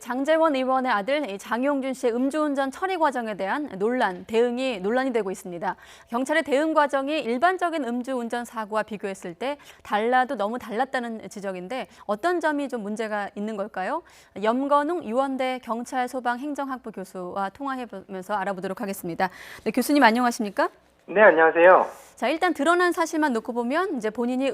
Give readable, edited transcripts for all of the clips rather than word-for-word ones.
장제원 의원의 아들 장용준 씨의 음주운전 처리 과정에 대한 대응이 논란이 되고 있습니다. 경찰의 대응 과정이 일반적인 음주운전 사고와 비교했을 때 너무 달랐다는 지적인데 어떤 점이 좀 문제가 있는 걸까요? 염건웅 유원대 경찰 소방 행정학부 교수와 통화해보면서 알아보도록 하겠습니다. 네, 교수님 안녕하십니까? 네, 안녕하세요. 자, 일단 드러난 사실만 놓고 보면 이제 본인이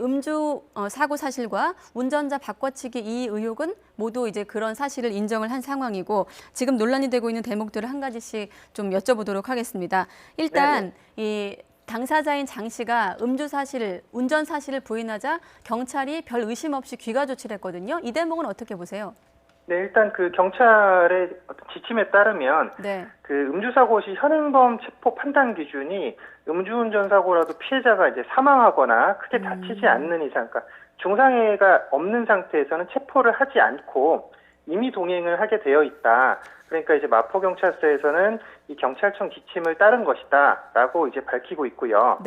사고 사실과 운전자 바꿔치기 이 의혹은 모두 이제 그런 사실을 인정을 한 상황이고 지금 논란이 되고 있는 대목들을 한 가지씩 좀 여쭤보도록 하겠습니다. 일단 이 당사자인 장 씨가 운전 사실을 부인하자 경찰이 별 의심 없이 귀가 조치를 했거든요. 이 대목은 어떻게 보세요? 네, 일단 그 경찰의 어떤 지침에 따르면 그 음주사고 시 현행범 체포 판단 기준이 음주운전 사고라도 피해자가 이제 사망하거나 크게 다치지 않는 이상, 그러니까 중상해가 없는 상태에서는 체포를 하지 않고 임의 동행을 하게 되어 있다. 그러니까 이제 마포경찰서에서는 이 경찰청 지침을 따른 것이다라고 이제 밝히고 있고요.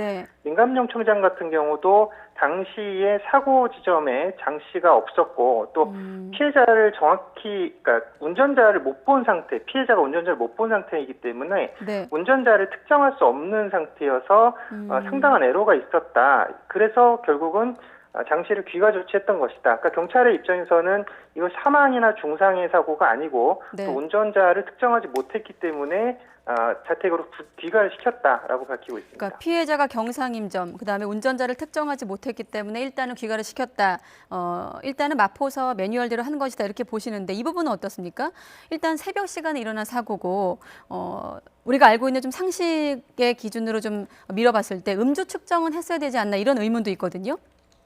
민감용 총장 같은 경우도 당시에 사고 지점에 장 씨가 없었고 또 피해자를 그러니까 운전자를 못 본 상태, 피해자가 운전자를 못 본 상태이기 때문에 운전자를 특정할 수 없는 상태여서 상당한 애로가 있었다. 그래서 결국은 장 씨를 귀가 조치했던 것이다. 그러니까 경찰의 입장에서는 이거 사망이나 중상해 사고가 아니고 또 운전자를 특정하지 못했기 때문에 자택으로 귀가를 시켰다라고 밝히고 있습니다. 그러니까 피해자가 경상임점, 그다음에 운전자를 특정하지 못했기 때문에 일단은 귀가를 시켰다. 일단은 마포서 매뉴얼대로 한 것이다 이렇게 보시는데 이 부분은 어떻습니까? 일단 새벽 시간에 일어난 사고고 우리가 알고 있는 좀 상식의 기준으로 좀 밀어봤을 때 음주 측정은 했어야 되지 않나 이런 의문도 있거든요.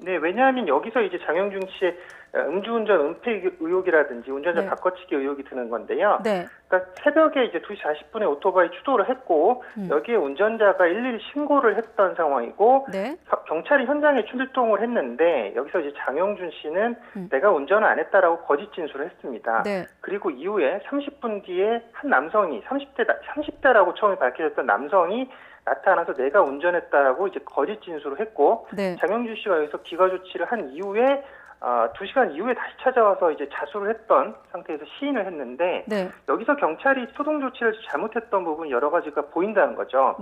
네, 왜냐하면 여기서 이제 장용준 씨의 음주운전 은폐 의혹이라든지 운전자 바꿔치기 의혹이 드는 건데요. 그러니까 새벽에 이제 2시 40분에 오토바이 추돌을 했고 여기에 운전자가 일일이 신고를 했던 상황이고 경찰이 현장에 출동을 했는데 여기서 이제 장용준 씨는 내가 운전을 안 했다라고 거짓 진술을 했습니다. 그리고 이후에 30분 뒤에 한 남성이 30대라고 처음에 밝혀졌던 남성이 나타나서 내가 운전했다라고 이제 거짓 진술을 했고 장용준 씨가 여기서 귀가 조치를 한 이후에 2시간 이후에 다시 찾아와서 이제 자수를 했던 상태에서 시인을 했는데 여기서 경찰이 초동 조치를 잘못했던 부분 여러 가지가 보인다는 거죠.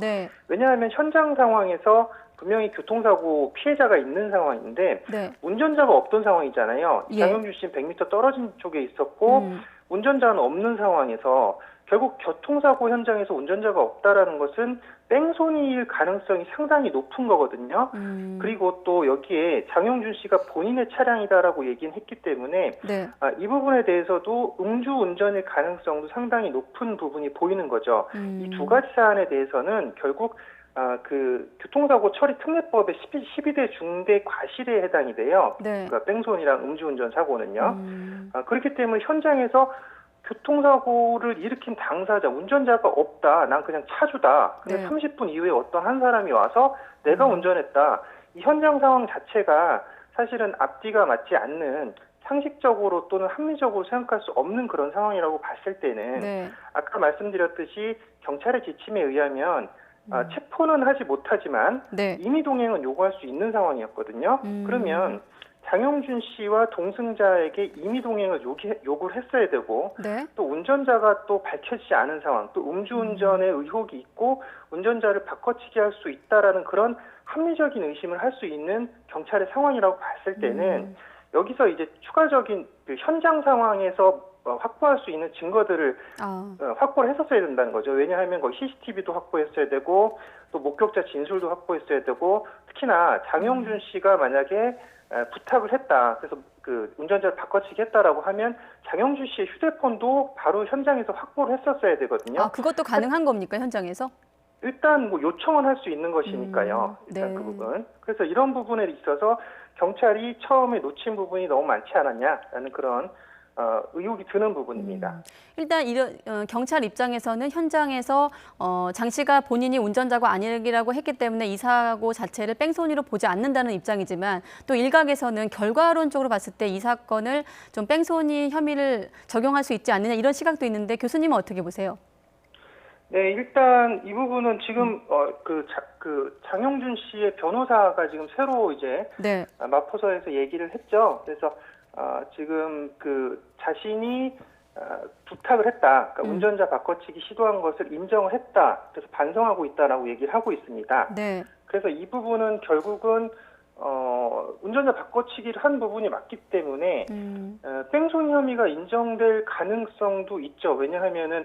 왜냐하면 현장 상황에서 분명히 교통사고 피해자가 있는 상황인데 운전자가 없던 상황이잖아요. 장용준 씨는 100m 떨어진 쪽에 있었고 운전자는 없는 상황에서 결국 교통사고 현장에서 운전자가 없다라는 것은 뺑소니일 가능성이 상당히 높은 거거든요. 그리고 또 여기에 장용준 씨가 본인의 차량이다라고 얘기는 했기 때문에 이 부분에 대해서도 음주운전일 가능성도 상당히 높은 부분이 보이는 거죠. 이 두 가지 사안에 대해서는 결국 그 교통사고 처리 특례법의 12대 중대 과실에 해당이 돼요. 그러니까 뺑소니랑 음주운전 사고는요. 그렇기 때문에 현장에서 교통사고를 일으킨 당사자, 운전자가 없다. 난 그냥 차주다. 근데 30분 이후에 어떤 한 사람이 와서 내가 운전했다. 이 현장 상황 자체가 사실은 앞뒤가 맞지 않는 상식적으로 또는 합리적으로 생각할 수 없는 그런 상황이라고 봤을 때는 아까 말씀드렸듯이 경찰의 지침에 의하면 체포는 하지 못하지만 임의동행은 요구할 수 있는 상황이었거든요. 그러면 장용준 씨와 동승자에게 임의동행을 요구를 했어야 되고 또 운전자가 또 밝혀지지 않은 상황, 또 음주운전의 의혹이 있고 운전자를 바꿔치기 할 수 있다라는 그런 합리적인 의심을 할 수 있는 경찰의 상황이라고 봤을 때는 여기서 이제 추가적인 그 현장 상황에서 확보할 수 있는 증거들을 확보를 했었어야 된다는 거죠. 왜냐하면 거기 CCTV도 확보했어야 되고 또 목격자 진술도 확보했어야 되고 특히나 장용준 씨가 만약에 부탁을 했다. 그래서 그 운전자를 바꿔치기 했다라고 하면 장용준 씨의 휴대폰도 바로 현장에서 확보를 했었어야 되거든요. 그것도 가능한 겁니까, 현장에서? 일단 뭐 요청은 할 수 있는 것이니까요. 일단 그 부분. 그래서 이런 부분에 있어서 경찰이 처음에 놓친 부분이 너무 많지 않았냐라는 그런 의혹이 드는 부분입니다. 일단 경찰 입장에서는 현장에서 장 씨가 본인이 운전자가 아니라고 했기 때문에 이 사고 자체를 뺑소니로 보지 않는다는 입장이지만 또 일각에서는 결과론적으로 봤을 때 이 사건을 좀 뺑소니 혐의를 적용할 수 있지 않느냐 이런 시각도 있는데 교수님은 어떻게 보세요? 네, 일단 이 부분은 지금 장용준 씨의 변호사가 지금 새로 이제 마포서에서 얘기를 했죠. 그래서 지금 그 자신이 부탁을 했다. 그러니까 음. 운전자 바꿔치기 시도한 것을 인정을 했다. 그래서 반성하고 있다라고 얘기를 하고 있습니다. 네. 그래서 이 부분은 결국은 운전자 바꿔치기를 한 부분이 맞기 때문에 뺑소니 혐의가 인정될 가능성도 있죠. 왜냐하면은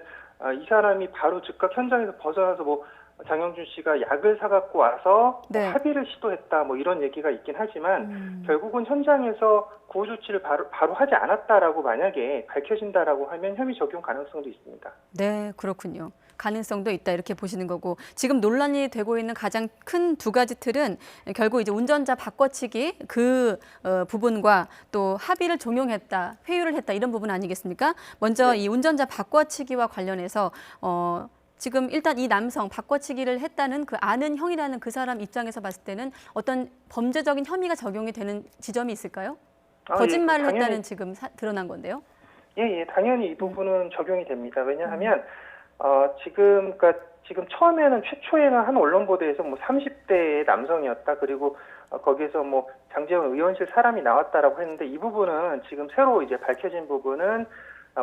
이 사람이 바로 즉각 현장에서 벗어나서 뭐 장영준 씨가 약을 사갖고 와서 네. 뭐 합의를 시도했다 뭐 이런 얘기가 있긴 하지만 결국은 현장에서 구호 조치를 바로 하지 않았다라고 만약에 밝혀진다라고 하면 혐의 적용 가능성도 있습니다. 네, 그렇군요. 가능성도 있다 이렇게 보시는 거고 지금 논란이 되고 있는 가장 큰 두 가지 틀은 결국 이제 운전자 바꿔치기 그 부분과 또 합의를 종용했다, 회유를 했다 이런 부분 아니겠습니까? 먼저 네. 이 운전자 바꿔치기와 관련해서 지금 일단 이 남성 바꿔치기를 했다는 그 아는 형이라는 그 사람 입장에서 봤을 때는 어떤 범죄적인 혐의가 적용이 되는 지점이 있을까요? 거짓말을 당연히, 했다는 지금 드러난 건데요. 예, 당연히 이 부분은 적용이 됩니다. 왜냐하면 그러니까 지금 처음에는 최초에는 한 언론 보도에서 뭐 30대의 남성이었다. 그리고 거기에서 뭐 장제원 의원실 사람이 나왔다라고 했는데 이 부분은 지금 새로 이제 밝혀진 부분은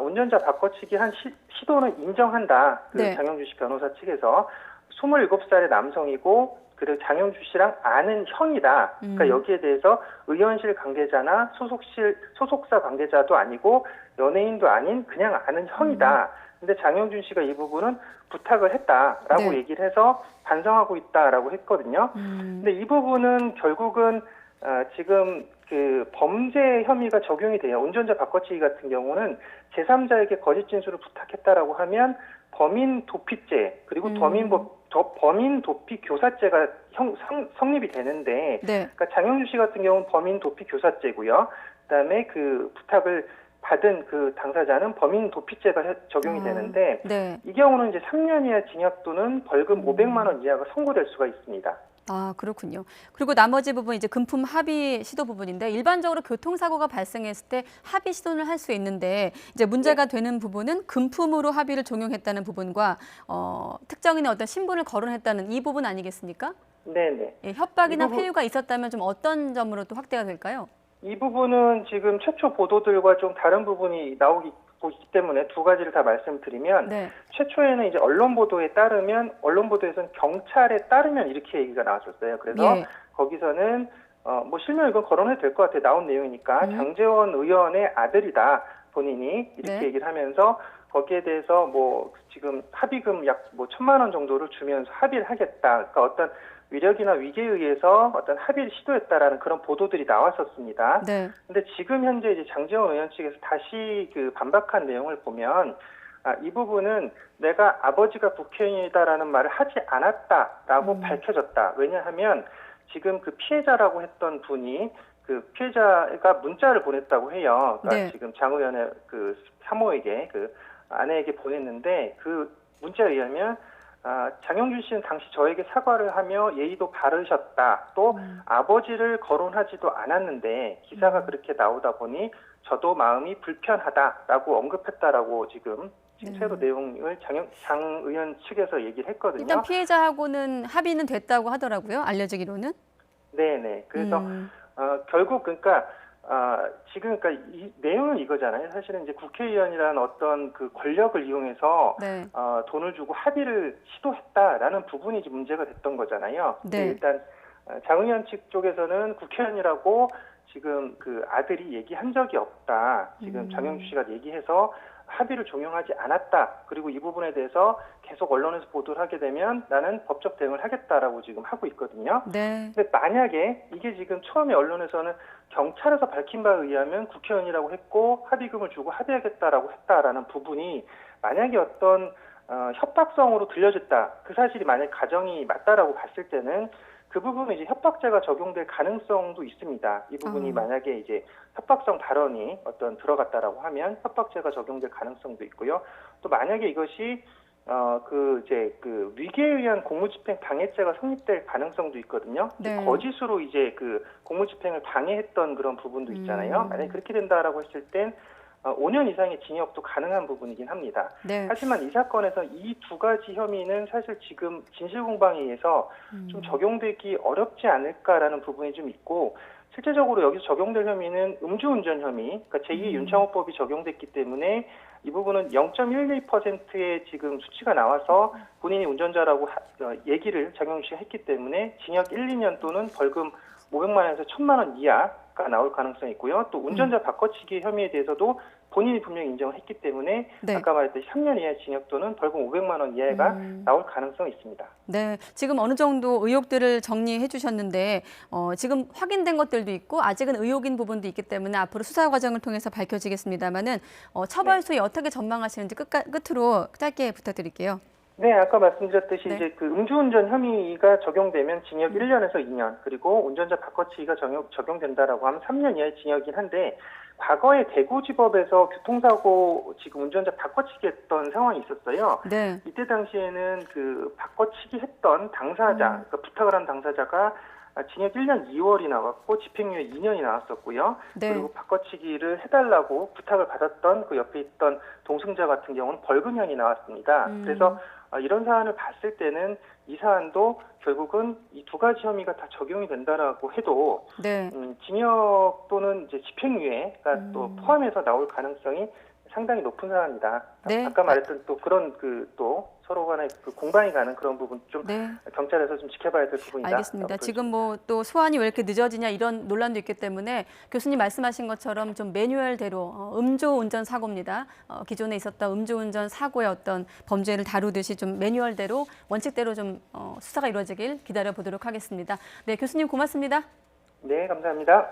운전자 바꿔치기 한 시도는 인정한다. 그 네. 장영주 씨 변호사 측에서 27살의 남성이고 그리고 장영주 씨랑 아는 형이다. 그러니까 여기에 대해서 의원실 관계자나 소속사 관계자도 아니고 연예인도 아닌 그냥 아는 형이다. 근데 장영준 씨가 이 부분은 부탁을 했다라고 네. 얘기를 해서 반성하고 있다라고 했거든요. 근데 이 부분은 결국은 지금 그 범죄 혐의가 적용이 돼요. 운전자 바꿔치기 같은 경우는 제3자에게 거짓 진술을 부탁했다라고 하면 범인 도피죄 그리고 범인 도피 교사죄가 성립이 되는데, 네. 그러니까 장영주 씨 같은 경우는 범인 도피 교사죄고요. 그다음에 그 부탁을 받은 그 당사자는 범인 도피죄가 적용이 되는데 네. 이 경우는 이제 3년 이하 징역 또는 벌금 500만 원 이하가 선고될 수가 있습니다. 아, 그렇군요. 그리고 나머지 부분 이제 금품 합의 시도 부분인데 일반적으로 교통사고가 발생했을 때 합의 시도를 할 수 있는데 이제 문제가 되는 부분은 금품으로 합의를 종용했다는 부분과 특정인의 어떤 신분을 거론했다는 이 부분 아니겠습니까? 네네. 예, 협박이나 회유가 있었다면 좀 어떤 점으로 또 확대가 될까요? 이 부분은 지금 최초 보도들과 좀 다른 부분이 나오기 때문에 두 가지를 다 말씀드리면 네. 최초에는 이제 언론 보도에 따르면 언론 보도에서는 경찰에 따르면 이렇게 얘기가 나왔었어요. 그래서 예. 거기서는 뭐 실명 이건 거론해도 될 것 같아요. 나온 내용이니까 장제원 의원의 아들이다 본인이 이렇게 네. 얘기를 하면서 거기에 대해서 뭐 지금 합의금 약 뭐 1,000만 원 정도를 주면서 합의를 하겠다. 그러니까 어떤 위력이나 위계에 의해서 어떤 합의를 시도했다라는 그런 보도들이 나왔었습니다. 네. 근데 지금 현재 이제 장제원 의원 측에서 다시 그 반박한 내용을 보면 이 부분은 내가 아버지가 국회의원이다라는 말을 하지 않았다라고 밝혀졌다. 왜냐하면 지금 그 피해자라고 했던 분이 그 피해자가 문자를 보냈다고 해요. 그러니까 네. 지금 장 의원의 그 사모에게 그 아내에게 보냈는데 그 문자에 의하면 장영준 씨는 당시 저에게 사과를 하며 예의도 바르셨다. 또 아버지를 거론하지도 않았는데 기사가 그렇게 나오다 보니 저도 마음이 불편하다라고 언급했다라고 지금 새로 내용을 장 의원 측에서 얘기를 했거든요. 일단 피해자하고는 합의는 됐다고 하더라고요. 알려지기로는. 네네. 그래서 결국 그러니까 지금 그러니까 이 내용은 이거잖아요. 사실은 이제 국회의원이라는 어떤 그 권력을 이용해서 네. 돈을 주고 합의를 시도했다라는 부분이 이제 문제가 됐던 거잖아요. 네. 일단 장 의원 측 쪽에서는 국회의원이라고 지금 그 아들이 얘기한 적이 없다. 지금 장영주 씨가 얘기해서 합의를 종용하지 않았다. 그리고 이 부분에 대해서 계속 언론에서 보도를 하게 되면 나는 법적 대응을 하겠다라고 지금 하고 있거든요. 네. 근데 만약에 이게 지금 처음에 언론에서는 경찰에서 밝힌 바에 의하면 국회의원이라고 했고 합의금을 주고 합의하겠다라고 했다라는 부분이 만약에 어떤 협박성으로 들려졌다. 그 사실이 만약 가정이 맞다라고 봤을 때는 그 부분은 이제 협박죄가 적용될 가능성도 있습니다. 이 부분이 만약에 이제 협박성 발언이 어떤 들어갔다라고 하면 협박죄가 적용될 가능성도 있고요. 또 만약에 이것이 그 위계에 의한 공무집행 방해죄가 성립될 가능성도 있거든요. 네. 거짓으로 이제 그 공무집행을 방해했던 그런 부분도 있잖아요. 만약에 그렇게 된다라고 했을 땐 5년 이상의 징역도 가능한 부분이긴 합니다. 네. 하지만 이 사건에서 이 두 가지 혐의는 사실 지금 진실공방에 의해서 좀 적용되기 어렵지 않을까라는 부분이 좀 있고 실제적으로 여기서 적용될 혐의는 음주운전 혐의, 그러니까 제2 윤창호법이 적용됐기 때문에 이 부분은 0.12%의 지금 수치가 나와서 본인이 운전자라고 얘기를 장영준 씨가 했기 때문에 징역 1, 2년 또는 벌금 500만 원에서 1,000만 원 이하가 나올 가능성이 있고요. 또 운전자 바꿔치기 혐의에 대해서도 본인이 분명히 인정을 했기 때문에 네. 아까 말했듯이 3년 이하의 징역 또는 벌금 500만 원 이하가 나올 가능성이 있습니다. 네, 지금 어느 정도 의혹들을 정리해 주셨는데 지금 확인된 것들도 있고 아직은 의혹인 부분도 있기 때문에 앞으로 수사 과정을 통해서 밝혀지겠습니다만은 처벌 수위 어떻게 전망하시는지 끝으로 짧게 부탁드릴게요. 네, 아까 말씀드렸듯이 네. 이제 그 음주운전 혐의가 적용되면 징역 1년에서 2년, 그리고 운전자 바꿔치기가 적용된다라고 하면 3년 이하의 징역이긴 한데, 과거에 대구지법에서 교통사고 지금 운전자 바꿔치기 했던 상황이 있었어요. 네. 이때 당시에는 그 바꿔치기 했던 당사자, 그러니까 부탁을 한 당사자가 징역 1년 2월이 나왔고 집행유예 2년이 나왔었고요. 네. 그리고 바꿔치기를 해달라고 부탁을 받았던 그 옆에 있던 동승자 같은 경우는 벌금형이 나왔습니다. 그래서 이런 사안을 봤을 때는 이 사안도 결국은 이 두 가지 혐의가 다 적용이 된다라고 해도 네. 징역 또는 이제 집행유예가 또 포함해서 나올 가능성이 상당히 높은 사안이다. 네. 아까 말했던 또 그런 또 서로 간에 그 공방이 가는 그런 부분 좀 네. 경찰에서 좀 지켜봐야 될 부분이다. 알겠습니다. 지금 뭐 또 소환이 왜 이렇게 늦어지냐 이런 논란도 있기 때문에 교수님 말씀하신 것처럼 좀 매뉴얼대로 음주운전 사고입니다. 기존에 있었던 음주운전 사고의 어떤 범죄를 다루듯이 좀 매뉴얼대로 원칙대로 좀 수사가 이루어지길 기다려 보도록 하겠습니다. 네, 교수님 고맙습니다. 네, 감사합니다.